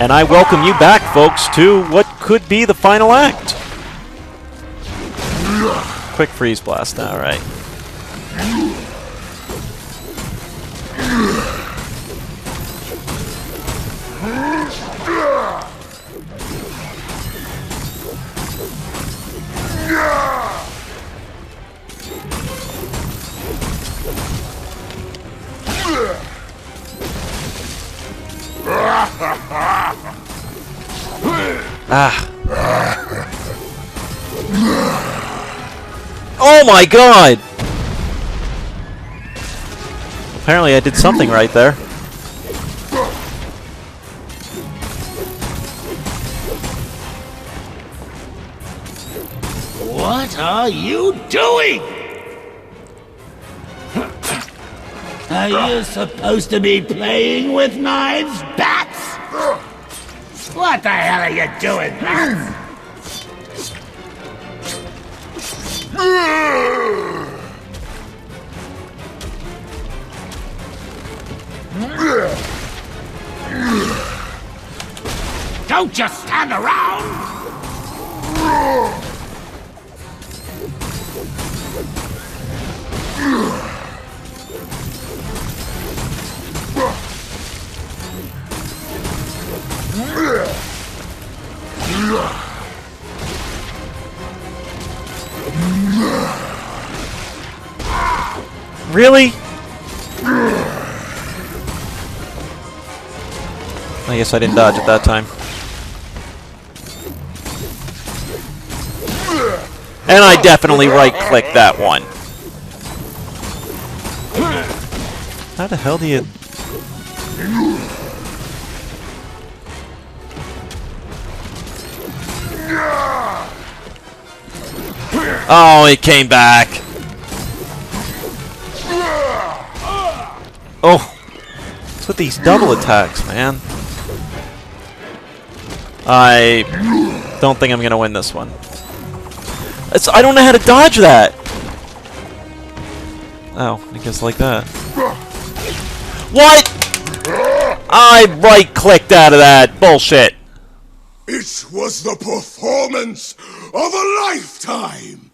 And I welcome you back, folks, to what could be the final act. Quick freeze blast, alright. Ah. Oh my god! Apparently I did something right there. What are you doing? Are you supposed to be playing with knives, bats? What the hell are you doing, bats? Don't just stand around! Really? I guess I didn't dodge at that time. And I definitely right-clicked that one. How the hell do you... Oh, it came back. Oh, what's with these double attacks, man? I don't think I'm gonna win this one. I don't know how to dodge that. Oh, I guess like that. What? I right-clicked out of that. Bullshit. It was the performance of a lifetime!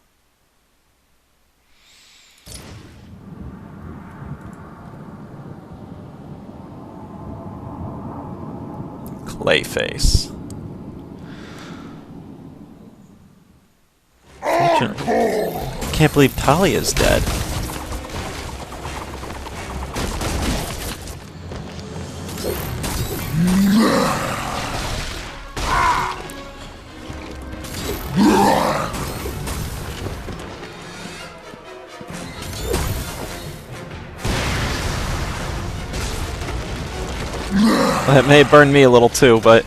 Clayface. Can't believe Talia's dead. That may have burned me a little too, but...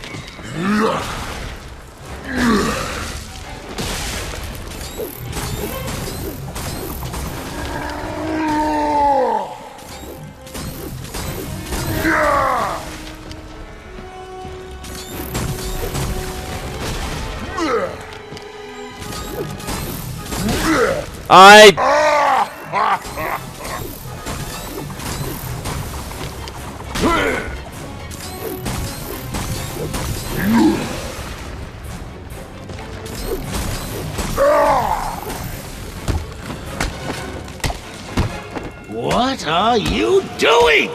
What are you doing?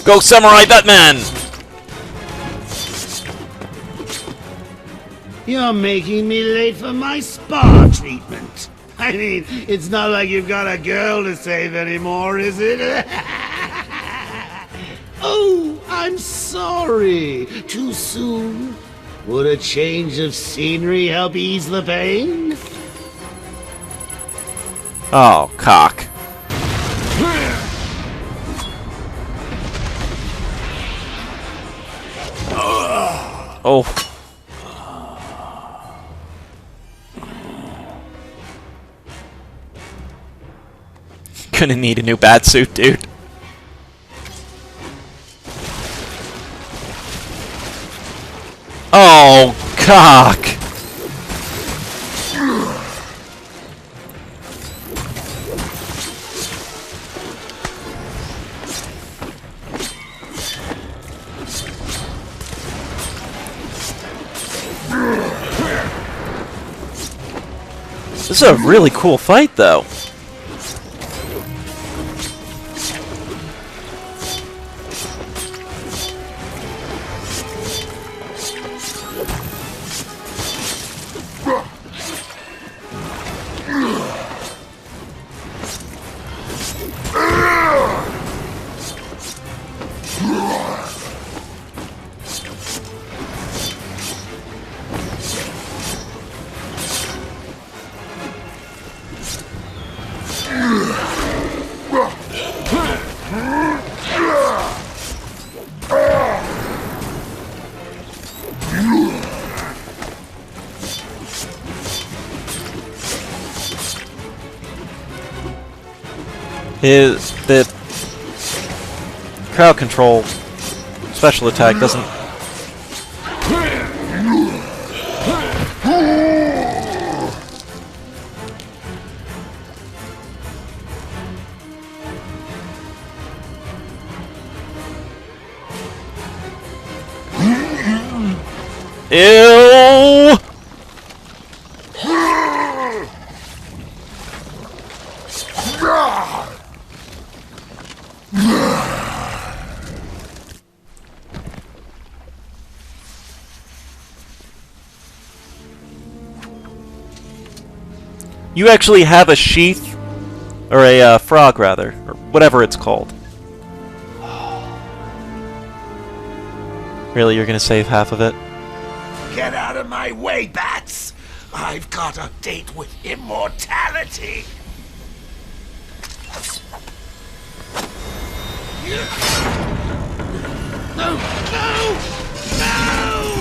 Go Samurai Batman! You're making me late for my spa treatment. I mean, it's not like you've got a girl to save anymore, is it? Oh, I'm sorry. Too soon? Would a change of scenery help ease the pain? Oh, cock. Oh. Gonna need a new batsuit, dude. Oh, cock. This is a really cool fight, though. The crowd control special attack doesn't. Ew! You actually have a sheath, or a frog rather, or whatever it's called. Really, you're gonna save half of it? Get out of my way, bats! I've got a date with immortality! No! No! No!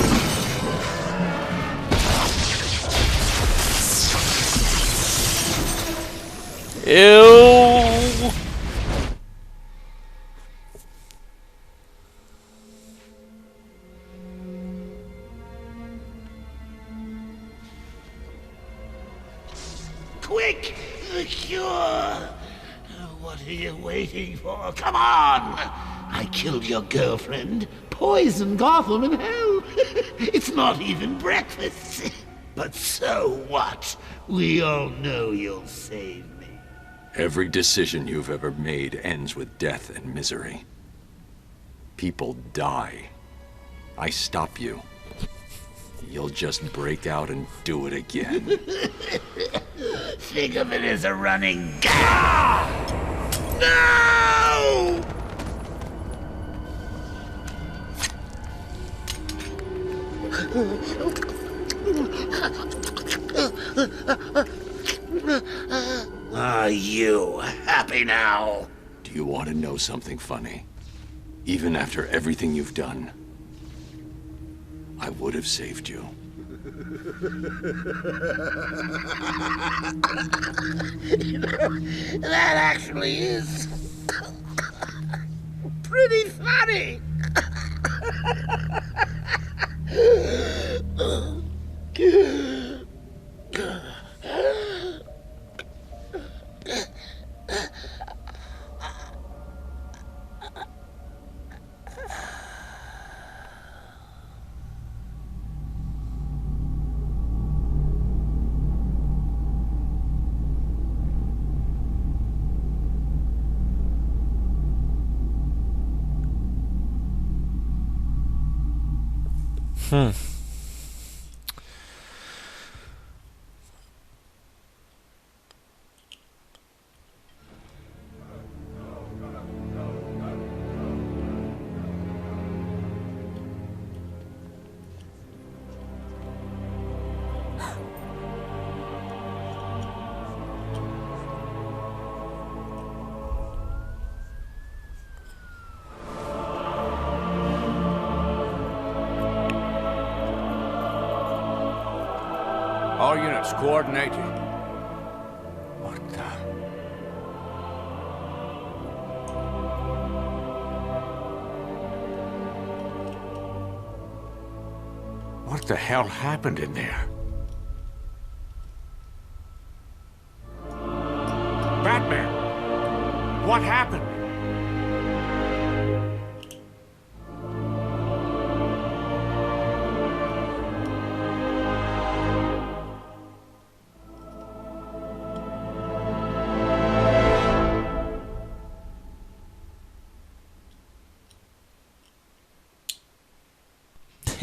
Ew! Quick! The cure! What are you waiting for? Come on! I killed your girlfriend, poisoned Gotham in hell. It's not even breakfast. But so what? We all know you'll save me. Every decision you've ever made ends with death and misery. People die. I stop you. You'll just break out and do it again. Think of it as a running gag. No! Are you happy now? Do you want to know something funny? Even after everything you've done, I would have saved you. You know, that actually is pretty funny. All units coordinated. What the... What the hell happened in there? Batman! What happened?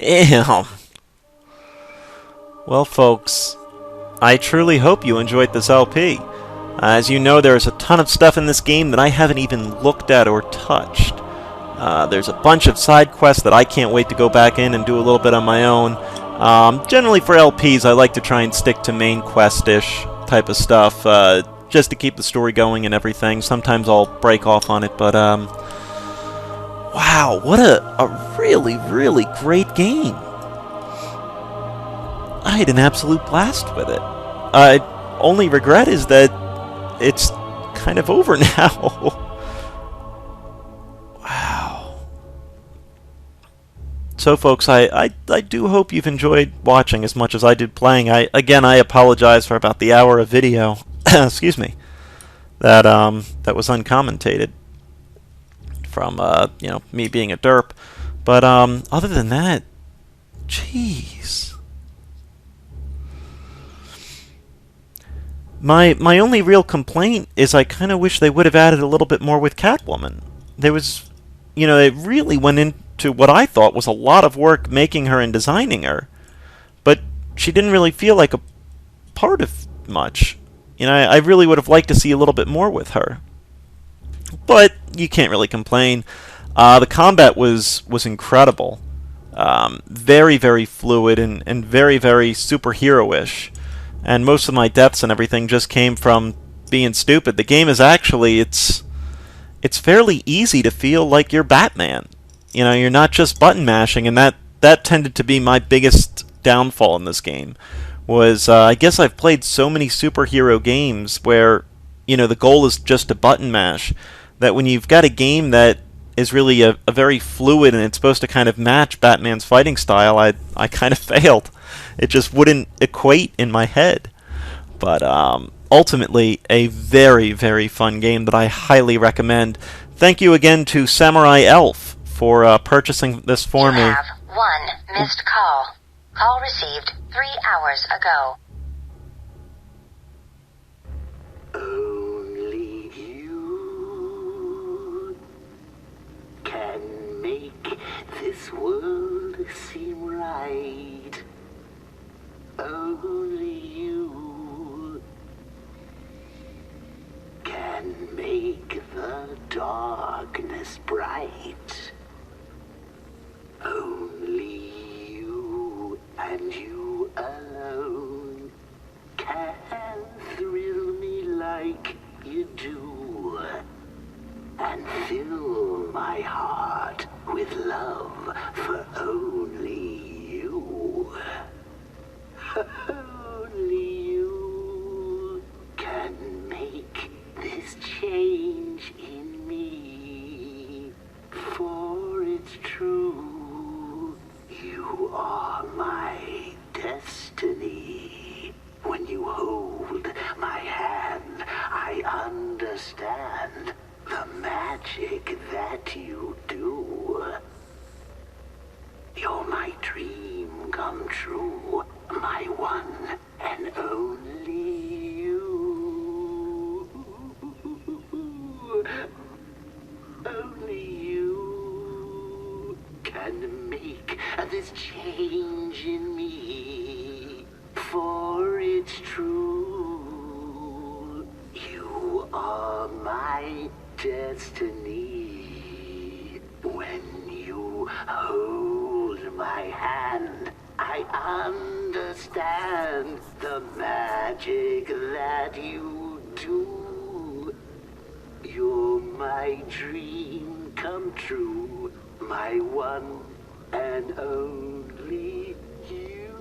Damn. Well, folks, I truly hope you enjoyed this LP. As you know, there's a ton of stuff in this game that I haven't even looked at or touched. There's a bunch of side quests that I can't wait to go back in and do a little bit on my own. Generally for LPs, I like to try and stick to main quest-ish type of stuff, just to keep the story going and everything. Sometimes I'll break off on it, but wow, what a really, really great game. I had an absolute blast with it. Only regret is that it's kind of over now. Wow. So folks, I do hope you've enjoyed watching as much as I did playing. Again, I apologize for about the hour of video, excuse me, that was uncommentated from you know, me being a derp. But other than that, jeez. My only real complaint is I kind of wish they would have added a little bit more with Catwoman. There was, you know, it really went into what I thought was a lot of work making her and designing her, but she didn't really feel like a part of much. You know, I really would have liked to see a little bit more with her. But you can't really complain. The combat was incredible. Very, very fluid and very, very superhero-ish. And most of my deaths and everything just came from being stupid. The game is actually, it's fairly easy to feel like you're Batman. You know, you're not just button mashing, and that tended to be my biggest downfall in this game. Was, I guess I've played so many superhero games where, you know, the goal is just to button mash, that when you've got a game that is really a very fluid and it's supposed to kind of match Batman's fighting style, I kind of failed. It just wouldn't equate in my head. But ultimately, a very, very fun game that I highly recommend. Thank you again to Samurai Elf for purchasing this for me. You have one missed call. Call received 3 hours ago. Only you can make this world seem right. Only you can make the darkness bright. Only you and you alone can thrill me like you do, and fill my heart with love for only you. Only you can make this change in me, for it's true, you are my destiny. When you hold my hand, I understand the magic that you do. You're my dream come true, my one and only you. Only you can make this change in me, for it's true, you are my destiny. When you hold my hand, I understand the magic that you do. You're my dream come true, my one and only you.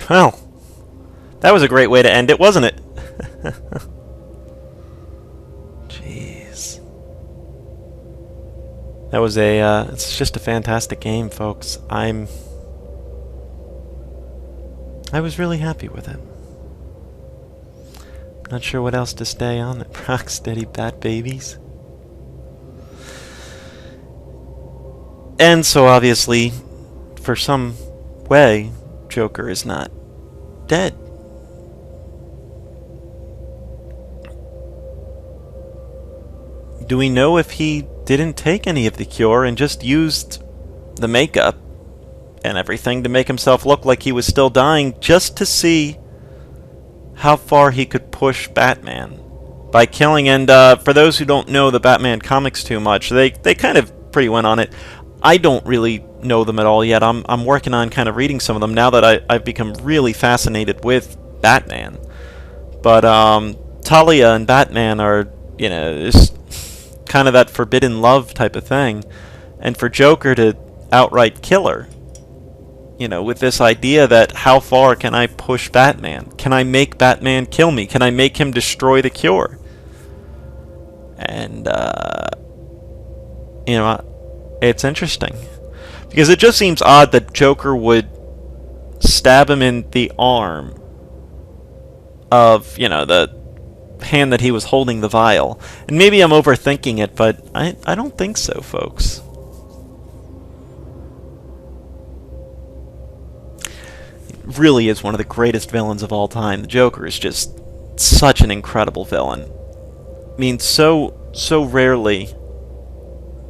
Well, that was a great way to end it, wasn't it? Jeez. That was it's just a fantastic game, folks. I was really happy with it. Not sure what else to stay on it. Rocksteady Bat Babies. And so obviously, for some way, Joker is not dead. Do we know if he didn't take any of the cure and just used the makeup and everything to make himself look like he was still dying, just to see how far he could push Batman by killing? And for those who don't know the Batman comics too much, they kind of pretty went on it. I don't really know them at all yet. I'm working on kind of reading some of them now that I've become really fascinated with Batman. But Talia and Batman are, you know, just kind of that forbidden love type of thing. And for Joker to outright kill her, you know, with this idea that how far can I push Batman? Can I make Batman kill me? Can I make him destroy the cure? And, you know, it's interesting. Because it just seems odd that Joker would stab him in the arm of, you know, the hand that he was holding the vial. And maybe I'm overthinking it, but I don't think so, folks. It really is one of the greatest villains of all time. The Joker is just such an incredible villain. I mean, so rarely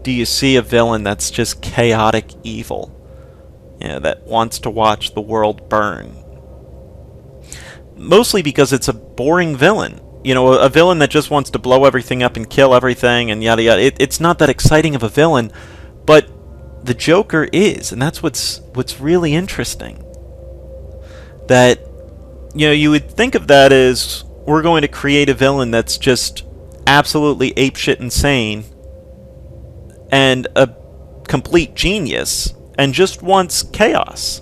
do you see a villain that's just chaotic evil, you know, that wants to watch the world burn. Mostly because it's a boring villain. You know, a villain that just wants to blow everything up and kill everything and yada yada. It's not that exciting of a villain, but the Joker is, and that's what's really interesting. That, you know, you would think of that as, we're going to create a villain that's just absolutely apeshit insane and a complete genius and just wants chaos.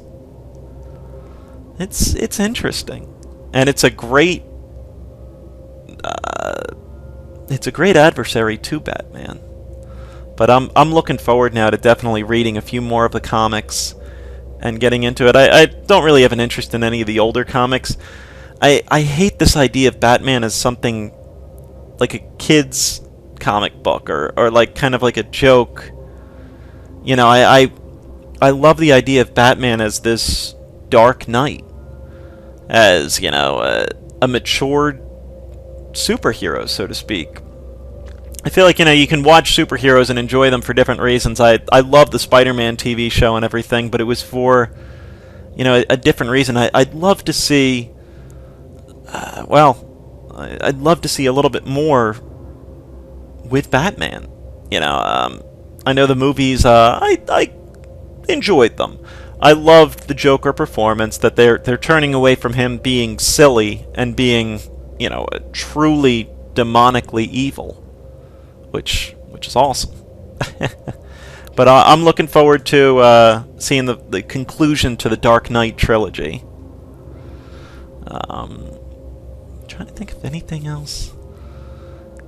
It's interesting, and it's a great adversary to Batman. But I'm looking forward now to definitely reading a few more of the comics and getting into it. I don't really have an interest in any of the older comics. I hate this idea of Batman as something like a kid's comic book, or like kind of like a joke. You know, I love the idea of Batman as this Dark Knight, as, you know, a matured superhero, so to speak. I feel like, you know, you can watch superheroes and enjoy them for different reasons. I love the Spider-Man TV show and everything, but it was for, you know, a different reason. I'd love to see, I'd love to see a little bit more with Batman. You know, I know the movies, I enjoyed them. I loved the Joker performance, that they're turning away from him being silly and being, you know, truly demonically evil, which is awesome. But I'm looking forward to seeing the conclusion to the Dark Knight trilogy. Trying to think of anything else.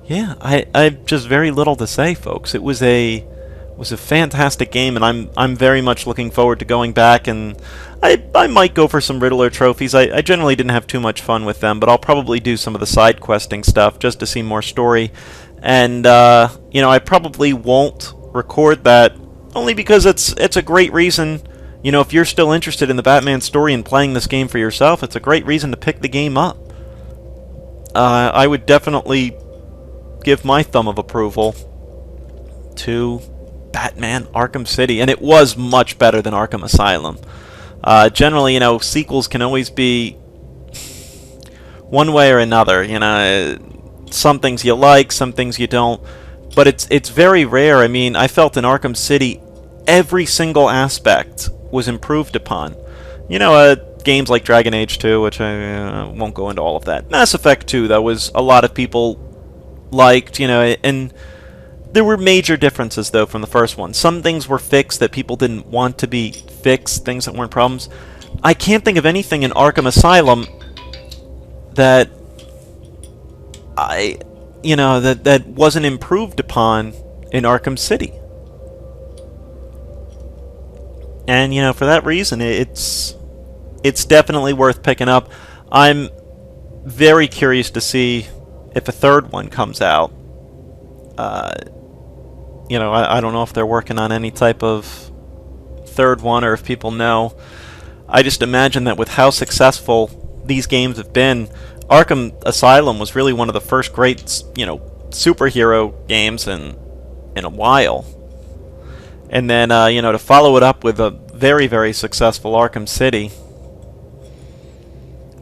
Yeah, I just very little to say, folks. It was a fantastic game, and I'm very much looking forward to going back, and I might go for some Riddler trophies. I generally didn't have too much fun with them, but I'll probably do some of the side questing stuff just to see more story. And you know, I probably won't record that, only because it's a great reason. You know, if you're still interested in the Batman story and playing this game for yourself, it's a great reason to pick the game up. I would definitely give my thumb of approval to Batman Arkham City, and it was much better than Arkham Asylum. Generally, you know, sequels can always be one way or another. You know, some things you like, some things you don't, but it's very rare. I mean, I felt in Arkham City, every single aspect was improved upon. You know, games like Dragon Age 2, which I won't go into all of that. Mass Effect 2, that was a lot of people liked, you know, and there were major differences, though, from the first one. Some things were fixed that people didn't want to be fixed, things that weren't problems. I can't think of anything in Arkham Asylum that that wasn't improved upon in Arkham City. And, you know, for that reason, it's definitely worth picking up. I'm very curious to see if a third one comes out. You know, I don't know if they're working on any type of third one, or if people know. I just imagine that with how successful these games have been, Arkham Asylum was really one of the first great, superhero games in a while. And then, to follow it up with a very, very successful Arkham City,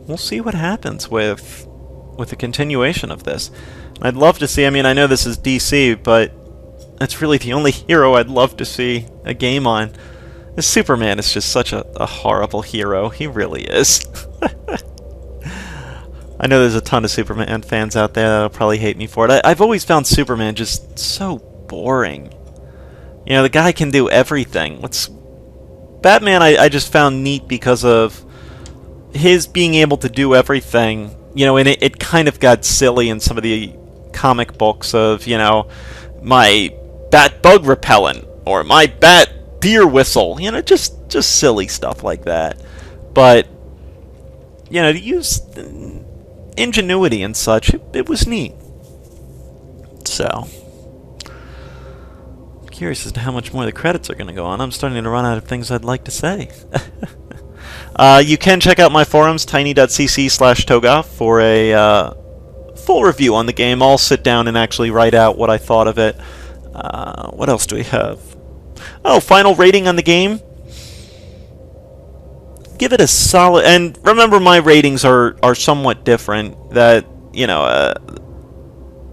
we'll see what happens with the continuation of this. I'd love to see, I know this is DC, but that's really the only hero I'd love to see a game on. Superman is just such a horrible hero. He really is. I know there's a ton of Superman fans out there that'll probably hate me for it. I've always found Superman just so boring. The guy can do everything. Batman I just found neat because of his being able to do everything. And it kind of got silly in some of the comic books of, my bat bug repellent or my bat deer whistle. Just silly stuff like that. But, to use ingenuity and such, it was neat. So, I'm curious as to how much more the credits are going to go on. I'm starting to run out of things I'd like to say. You can check out my forums, tiny.cc/Toegoff, for a full review on the game. I'll sit down and actually write out what I thought of it. What else do we have? Oh, final rating on the game. Give it a solid... And remember, my ratings are somewhat different. That,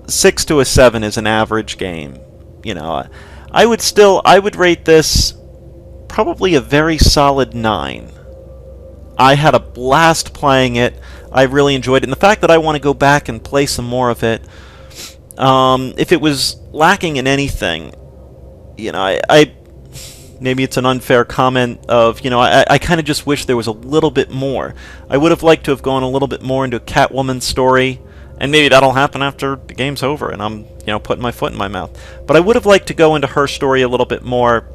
6 to a 7 is an average game. I would rate this probably a very solid 9. I had a blast playing it. I really enjoyed it. And the fact that I want to go back and play some more of it, if it was lacking in anything, I maybe it's an unfair comment of, I kind of just wish there was a little bit more. I would have liked to have gone a little bit more into Catwoman's story, and maybe that'll happen after the game's over and I'm, putting my foot in my mouth. But I would have liked to go into her story a little bit more,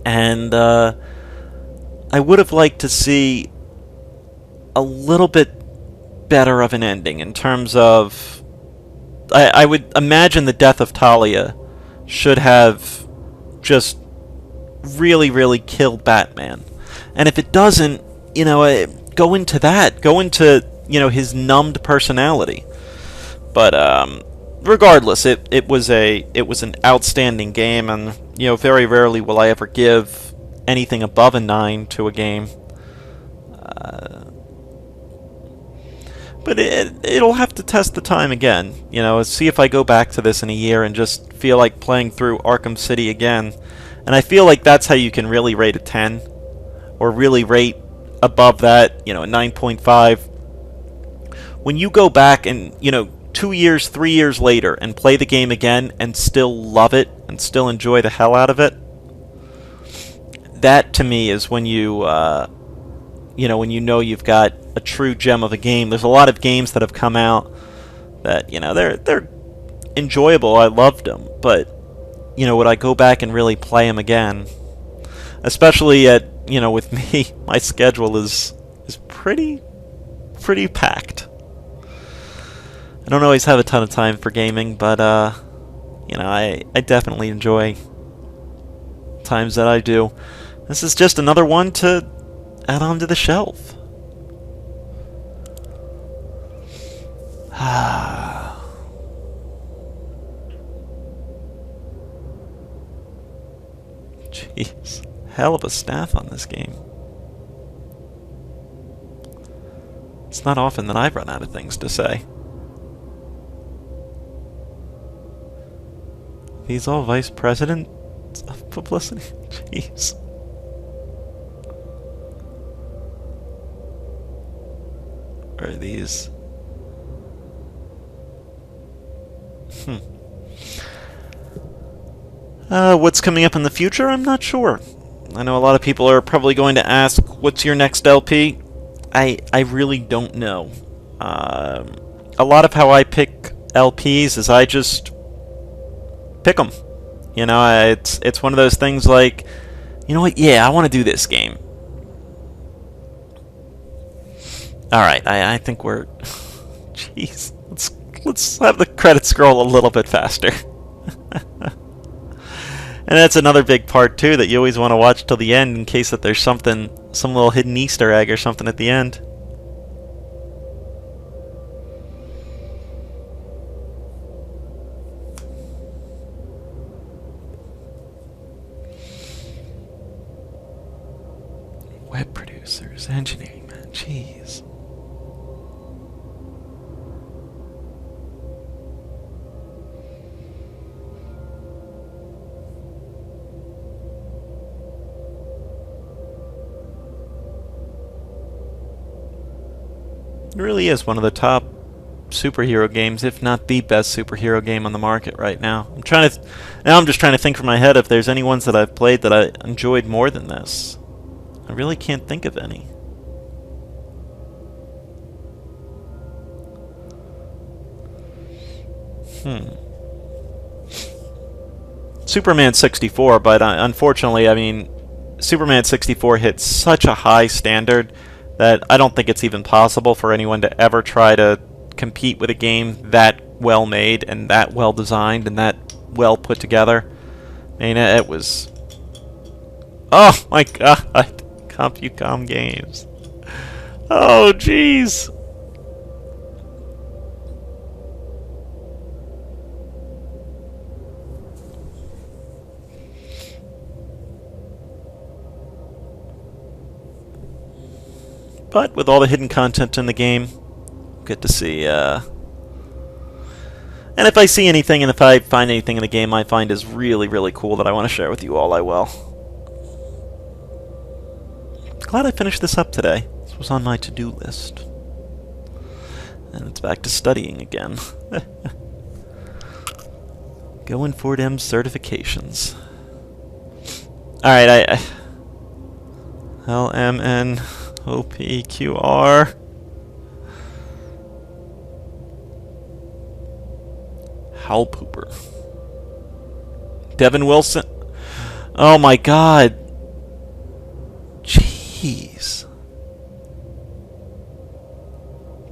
and I would have liked to see a little bit better of an ending in terms of... I would imagine the death of Talia should have just really, really killed Batman. And if it doesn't, go into that. Go into, his numbed personality. But regardless, it was an outstanding game, and very rarely will I ever give anything above a 9 to a game. But it'll have to test the time again. See if I go back to this in a year and just feel like playing through Arkham City again. And I feel like that's how you can really rate a 10. Or really rate above that, a 9.5. When you go back and, 2 years, 3 years later and play the game again and still love it and still enjoy the hell out of it, that to me is when when you've got a true gem of a game. There's a lot of games that have come out that, they're enjoyable. I loved them, but, would I go back and really play them again? Especially at, with me, my schedule is pretty packed. I don't always have a ton of time for gaming, but, I definitely enjoy times that I do. This is just another one to add onto the shelf. Jeez. Hell of a staff on this game. It's not often that I've run out of things to say. These all vice presidents of publicity? Jeez. Or are these... What's coming up in the future? I'm not sure. I know a lot of people are probably going to ask, what's your next LP? I really don't know. A lot of how I pick LPs is I just pick them. It's one of those things like, you know what? Yeah, I want to do this game. All right, I think we're... Jeez, let's have the credits scroll a little bit faster. And that's another big part too, that you always want to watch till the end in case that there's something some little hidden Easter egg or something at the end. Web producers, engineering man, jeez. It really is one of the top superhero games, if not the best superhero game on the market right now. I'm just trying to think from my head if there's any ones that I've played that I enjoyed more than this. I really can't think of any. Superman 64, but unfortunately, I mean, Superman 64 hit such a high standard that I don't think it's even possible for anyone to ever try to compete with a game that well made and that well designed and that well put together. I mean, it was... Oh my god! CompuCom Games. Oh, jeez! But with all the hidden content in the game, get to see, and if I see anything and if I find anything in the game I find is really, really cool that I want to share with you all, I will. Glad I finished this up today. This was on my to-do list. And it's back to studying again. Going for them certifications. Alright, LMN... OPQR. Howl Pooper. Devin Wilson. Oh my god. Jeez.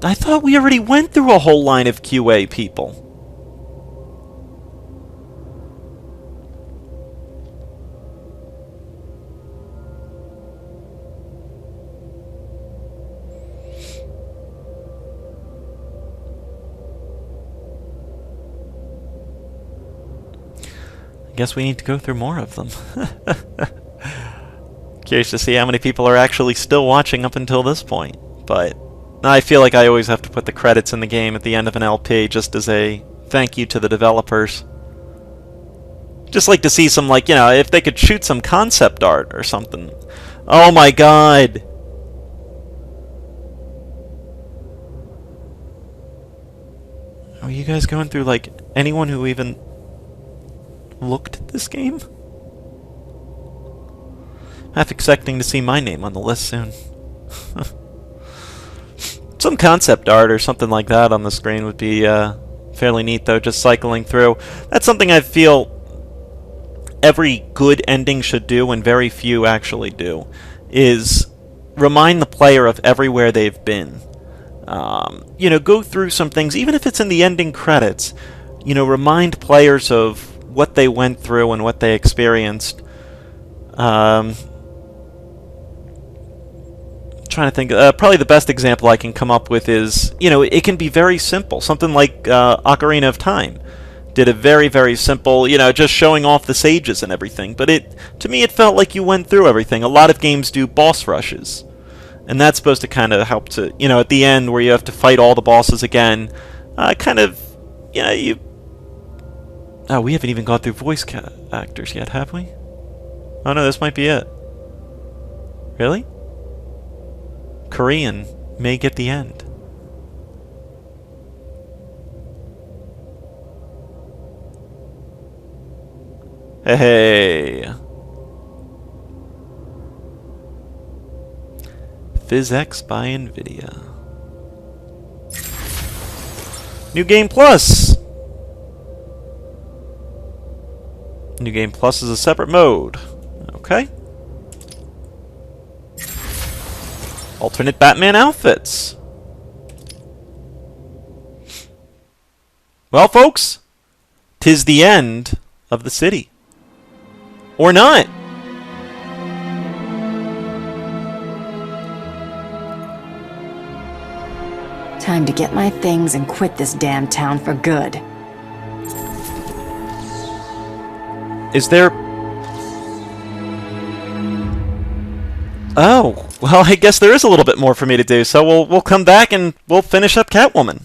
I thought we already went through a whole line of QA people. Guess we need to go through more of them. Curious to see how many people are actually still watching up until this point. But I feel like I always have to put the credits in the game at the end of an LP just as a thank you to the developers. Just like to see some, like, you know, if they could shoot some concept art or something. Oh my god! Are you guys going through, like, anyone who even looked at this game? Half expecting to see my name on the list soon. Some concept art or something like that on the screen would be fairly neat, though, just cycling through. That's something I feel every good ending should do, and very few actually do, is remind the player of everywhere they've been. You know, go through some things, even if it's in the ending credits, you know, remind players of what they went through and what they experienced. Trying to think, probably the best example I can come up with is, you know, it can be very simple. Something like Ocarina of Time did a very, very simple, you know, just showing off the sages and everything. But to me, it felt like you went through everything. A lot of games do boss rushes, and that's supposed to kind of help to, you know, at the end where you have to fight all the bosses again, kind of, you know, you... Oh, we haven't even gone through voice actors yet, have we? Oh no, this might be it. Really? Korean may get the end. Hey! PhysX by NVIDIA. New Game Plus! New Game Plus is a separate mode. Okay. Alternate Batman outfits. Well, folks, 'tis the end of the city. Or not. Time to get my things and quit this damn town for good. Is there... Oh, well, I guess there is a little bit more for me to do, so we'll come back and we'll finish up Catwoman.